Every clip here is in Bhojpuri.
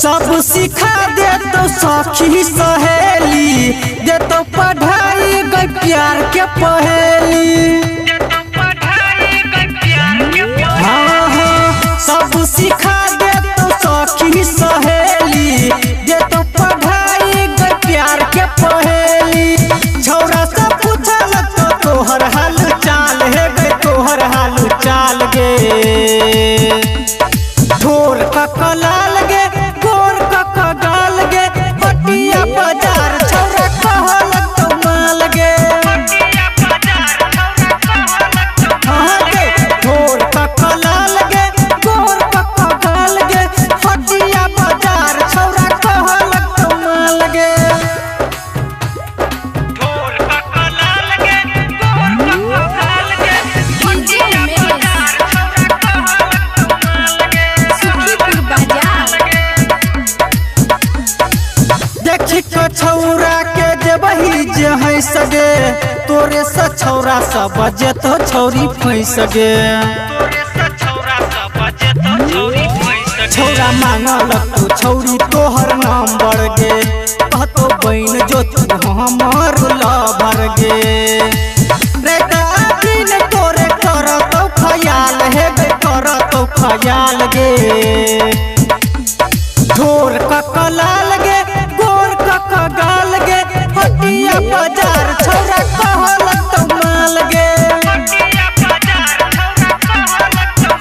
सब सिखा दे तो सखी सहेली दे तो पढ़ाई गई प्यार के पहेली। हाँ हाँ सब सिखा दे तो सखी सहेली दे तो पढ़ाई गई प्यार के पहेली। छौरा से पूछल तो तोहर हाल चाल है गे तोहर हाल चाल गे। ढोर का कलाल गे बाजार छौरा कहल तो माल गे। हाँ गे ढोर का कलाल गे गोर का कगाल गे हटिया बाजार छौरा कहल तो माल गे। ढोर का कलाल गे गोर का कगाल गे हटिया बाजार छौरा कहल तो माल गे। सुखीपुर बाजार देखी को छौरा के देबही जे है सगे तोरे से छौरा सब बजे तो छौरी फैस गे। छौरा मांगल तू छौरी तोहर नाम बढ़ गे कहतो बहन जो तू हमर लवर गे। रे दिन तोरे करतो ख्याल है गे करतो ख्याल गे। ढोर का कलाल गे गोर का कगाल गे हटिया बाजार छौरा कहल तो माल गे।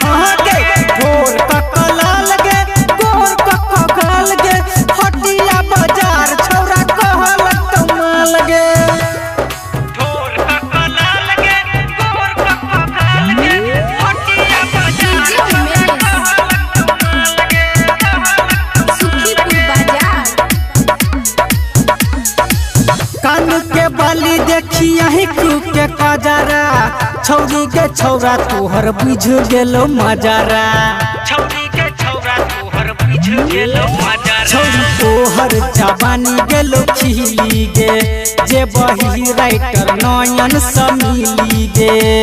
हाँ गे ढोर का कलाल गे गोर का कगाल गे हटिया बाजार छौरा कहल तो माल गे। ढोर का कलाल गे गोर का कगाल गे हटिया बाजार कान के बाली देखी यही के कजरा छौरी के छौरा तोहर बुझ गेलो मजरा। छौरी के छौरा तोहर बुझ गेलो मजरा। छौरी तोहर जवानी गेलो खिली गे जे बही राइटर नयन समिली गे।